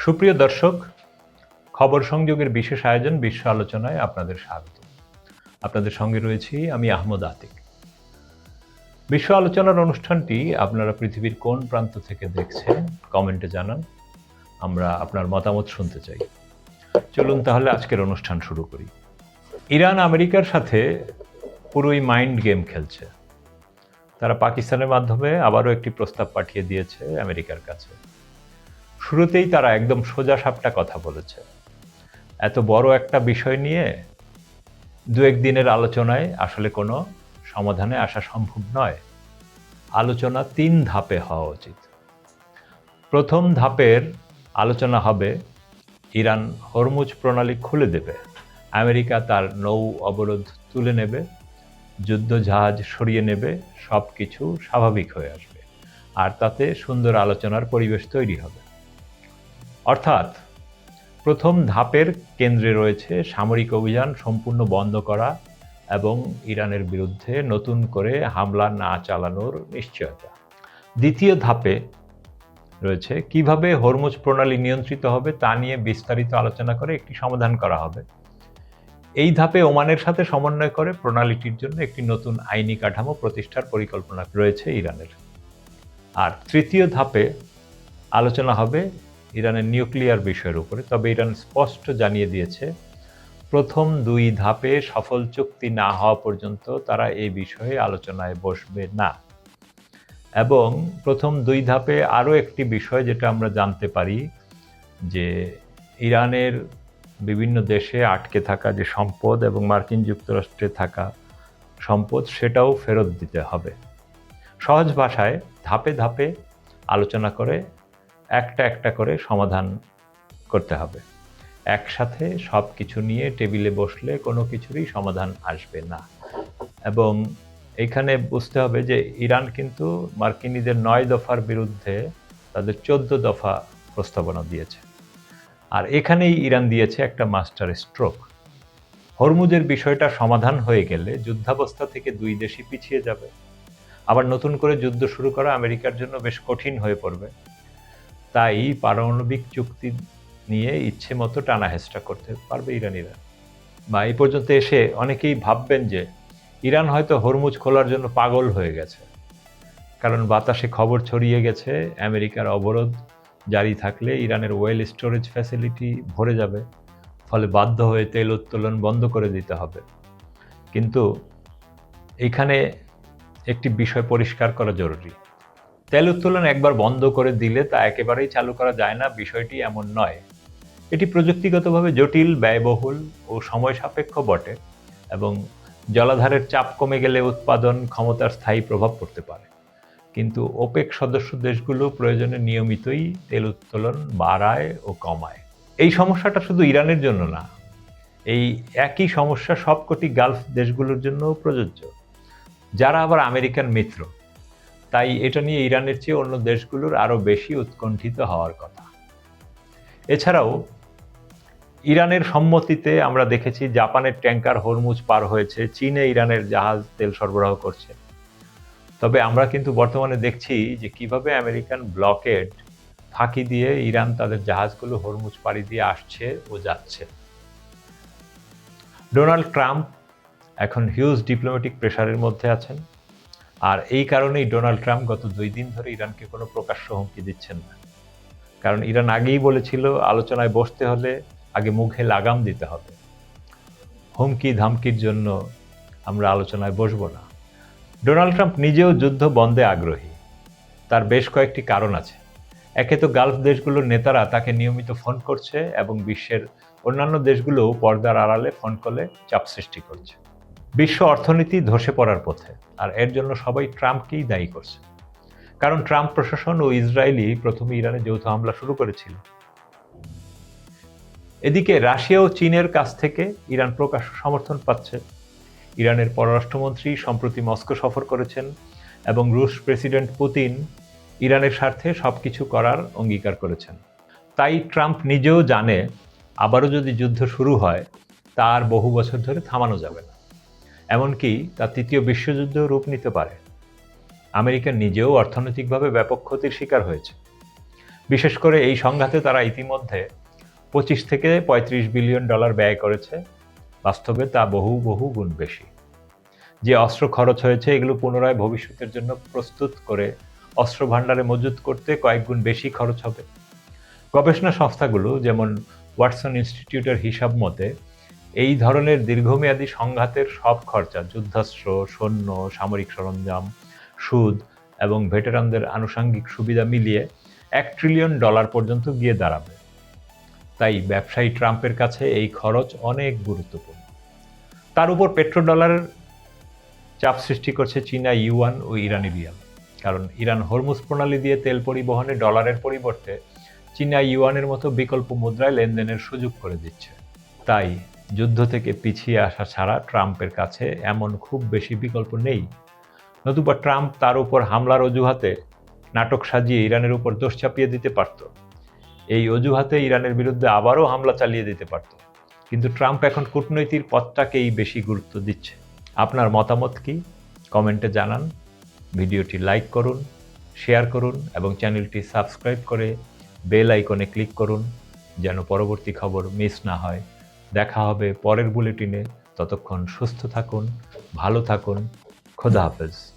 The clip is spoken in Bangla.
সুপ্রিয় দর্শক, খবর সংযোগের বিশেষ আয়োজন বিশ্ব আলোচনায় আপনাদের স্বাগত। আপনাদের সঙ্গে রয়েছি আমি আহমদ আতিক। বিশ্ব আলোচনার অনুষ্ঠানটি আপনারা পৃথিবীর কোন প্রান্ত থেকে দেখছেন কমেন্টে জানান। আমরা আপনার মতামত শুনতে চাই। চলুন তাহলে আজকের অনুষ্ঠান শুরু করি। ইরান আমেরিকার সাথে পুরোই মাইন্ড গেম খেলছে। তারা পাকিস্তানের মাধ্যমে আবারও একটি প্রস্তাব পাঠিয়ে দিয়েছে আমেরিকার কাছে। শুরুতেই তারা একদম সোজা সাপটা কথা বলেছে। এত বড় একটা বিষয় নিয়ে দু এক দিনের আলোচনায় আসলে কোনো সমাধানে আসা সম্ভব নয়। আলোচনা ৩ ধাপে হওয়া উচিত। প্রথম ধাপের আলোচনা হবে ইরান হরমুজ প্রণালী খুলে দেবে, আমেরিকা তার নৌ অবরোধ তুলে নেবে, যুদ্ধ জাহাজ সরিয়ে নেবে, সব কিছু স্বাভাবিক হয়ে আসবে, আর তাতে সুন্দর আলোচনার পরিবেশ তৈরি হবে। অর্থাৎ প্রথম ধাপের কেন্দ্রে রয়েছে সামরিক অভিযান সম্পূর্ণ বন্ধ করা এবং ইরানের বিরুদ্ধে নতুন করে হামলা না চালানোর নিশ্চয়তা। দ্বিতীয় ধাপে রয়েছে কিভাবে হরমুজ প্রণালী নিয়ন্ত্রিত হবে তা নিয়ে বিস্তারিত আলোচনা করে একটি সমাধান করা হবে। এই ধাপে ওমানের সাথে সমন্বয় করে প্রণালীটির জন্য একটি নতুন আইনি কাঠামো প্রতিষ্ঠার পরিকল্পনা রয়েছে ইরানের। আর তৃতীয় ধাপে আলোচনা হবে ইরানের নিউক্লিয়ার বিষয়ের উপরে। তবে ইরান স্পষ্ট জানিয়ে দিয়েছে প্রথম ২ ধাপে সফল চুক্তি না হওয়া পর্যন্ত তারা এই বিষয়ে আলোচনায় বসবে না। এবং প্রথম ২ ধাপে আরও একটি বিষয় যেটা আমরা জানতে পারি যে ইরানের বিভিন্ন দেশে আটকে থাকা যে সম্পদ এবং মার্কিন যুক্তরাষ্ট্রে থাকা সম্পদ সেটাও ফেরত দিতে হবে। সহজ ভাষায় ধাপে ধাপে আলোচনা করে একটা একটা করে সমাধান করতে হবে। একসাথে সব কিছু নিয়ে টেবিলে বসলে কোনো কিছুরই সমাধান আসবে না। এবং এখানে বুঝতে হবে যে ইরান কিন্তু মার্কিনীদের ৯ দফার বিরুদ্ধে তাদের ১৪ দফা প্রস্তাবনা দিয়েছে। আর এখানেই ইরান দিয়েছে একটা মাস্টার স্ট্রোক। হরমুজের বিষয়টা সমাধান হয়ে গেলে যুদ্ধাবস্থা থেকে ২ দেশই পিছিয়ে যাবে। আবার নতুন করে যুদ্ধ শুরু করা আমেরিকার জন্য বেশ কঠিন হয়ে পড়বে। তাই পারমাণবিক চুক্তি নিয়ে ইচ্ছে মতো টানাহেঁচড়া করতে পারবে ইরানিরা। বা এই পর্যন্ত এসে অনেকেই ভাববেন যে ইরান হয়তো হরমুজ খোলার জন্য পাগল হয়ে গেছে, কারণ বাতাসে খবর ছড়িয়ে গেছে আমেরিকার অবরোধ জারি থাকলে ইরানের ওয়েল স্টোরেজ ফ্যাসিলিটি ভরে যাবে, ফলে বাধ্য হয়ে তেল উত্তোলন বন্ধ করে দিতে হবে। কিন্তু এখানে একটি বিষয় পরিষ্কার করা জরুরি। তেল উত্তোলন একবার বন্ধ করে দিলে তা একেবারেই চালু করা যায় না, বিষয়টি এমন নয়। এটি প্রযুক্তিগতভাবে জটিল, ব্যয়বহুল ও সময় সাপেক্ষ বটে এবং জলাধারের চাপ কমে গেলে উৎপাদন ক্ষমতার স্থায়ী প্রভাব পড়তে পারে। কিন্তু ওপেক সদস্য দেশগুলো প্রয়োজনে নিয়মিতই তেল উত্তোলন বাড়ায় ও কমায়। এই সমস্যাটা শুধু ইরানের জন্য না, এই একই সমস্যা সবকটি গালফ দেশগুলোর জন্যও প্রযোজ্য, যারা আবার আমেরিকান মিত্র। তাই এটা নিয়ে ইরানের চেয়ে অন্য দেশগুলোর আরও বেশি উৎকণ্ঠিত হওয়ার কথা। এছাড়াও ইরানের সম্মতিতে আমরা দেখেছি জাপানের ট্যাঙ্কার হরমুজ পার হয়েছে, চীনে ইরানের জাহাজ তেল সরবরাহ করছে। তবে আমরা কিন্তু বর্তমানে দেখছি যে কিভাবে আমেরিকান ব্লকেড ফাঁকি দিয়ে ইরান তাদের জাহাজগুলো হরমুজ পাড়ি দিয়ে আসছে ও যাচ্ছে। ডোনাল্ড ট্রাম্প এখন হিউজ ডিপ্লোম্যাটিক প্রেশারের মধ্যে আছেন, আর এই কারণেই ডোনাল্ড ট্রাম্প গত ২ দিন ধরে ইরানকে কোনো প্রকাশ্য হুমকি দিচ্ছেন না। কারণ ইরান আগেই বলেছিল আলোচনায় বসতে হলে আগে মুখে লাগাম দিতে হবে। হুমকি ধামকির জন্য আমরা আলোচনায় বসব না। ডোনাল্ড ট্রাম্প নিজেও যুদ্ধ বন্ধে আগ্রহী। তার বেশ কয়েকটি কারণ আছে। একে তো গালফ দেশগুলোর নেতারা তাকে নিয়মিত ফোন করছে এবং বিশ্বের অন্যান্য দেশগুলোও পর্দার আড়ালে ফোন কলে চাপ সৃষ্টি করছে। বিশ্ব অর্থনীতি ধসে পড়ার পথে, আর এর জন্য সবাই ট্রাম্পকেই দায়ী করছে। কারণ ট্রাম্প প্রশাসন ও ইসরায়েলই প্রথমে ইরানে যৌথ হামলা শুরু করেছিল। এদিকে রাশিয়া ও চীনের কাছ থেকে ইরান প্রকাশ্য সমর্থন পাচ্ছে। ইরানের পররাষ্ট্রমন্ত্রী সম্প্রতি মস্কো সফর করেছেন এবং রুশ প্রেসিডেন্ট পুতিন ইরানের স্বার্থে সবকিছু করার অঙ্গীকার করেছেন। তাই ট্রাম্প নিজেও জানে আবারও যদি যুদ্ধ শুরু হয় তা আর বহু বছর ধরে থামানো যাবে না। এমনকি তা ৩য় বিশ্বযুদ্ধেও রূপ নিতে পারে। আমেরিকা নিজেও অর্থনৈতিকভাবে ব্যাপক ক্ষতির শিকার হয়েছে। বিশেষ করে এই সংঘাতে তারা ইতিমধ্যে 25 থেকে 35 বিলিয়ন ডলার ব্যয় করেছে। বাস্তবে তা বহু বহু গুণ বেশি। যে অস্ত্র খরচ হয়েছে এগুলো পুনরায় ভবিষ্যতের জন্য প্রস্তুত করে অস্ত্র ভাণ্ডারে মজুত করতে কয়েক গুণ বেশি খরচ হবে। গবেষণা সংস্থাগুলো যেমন ওয়াটসন ইনস্টিটিউটের হিসাব মতে এই ধরনের দীর্ঘমেয়াদী সংঘাতের সব খরচা, যুদ্ধাস্ত্র, সৈন্য, সামরিক সরঞ্জাম, সুদ এবং ভেটেরানদের আনুষঙ্গিক সুবিধা মিলিয়ে $1 ট্রিলিয়ন পর্যন্ত গিয়ে দাঁড়াবে। তাই ব্যবসায়ী ট্রাম্পের কাছে এই খরচ অনেক গুরুত্বপূর্ণ। তার উপর পেট্রোডলারের চাপ সৃষ্টি করছে চীনা ইউয়ান ও ইরানি রিয়াল। কারণ ইরান হরমুজ প্রণালী দিয়ে তেল পরিবহনে ডলারের পরিবর্তে চীনা ইউয়ানের মতো বিকল্প মুদ্রায় লেনদেনের সুযোগ করে দিচ্ছে। তাই যুদ্ধ থেকে পিছিয়ে আসা ছাড়া ট্রাম্পের কাছে এমন খুব বেশি বিকল্প নেই। নতুবা ট্রাম্প তার উপর হামলার অজুহাতে নাটক সাজিয়ে ইরানের উপর দোষ চাপিয়ে দিতে পারত। এই অজুহাতে ইরানের বিরুদ্ধে আবারও হামলা চালিয়ে দিতে পারত। কিন্তু ট্রাম্প এখন কূটনৈতিক পথটাকেই বেশি গুরুত্ব দিচ্ছে। আপনার মতামত কি? কমেন্টে জানান। ভিডিওটি লাইক করুন, শেয়ার করুন এবং চ্যানেলটি সাবস্ক্রাইব করে বেল আইকনে ক্লিক করুন যেন পরবর্তী খবর মিস না হয়। দেখা হবে পরের বুলেটিনে। ততক্ষণ সুস্থ থাকুন, ভালো থাকুন। খোদা হাফেজ।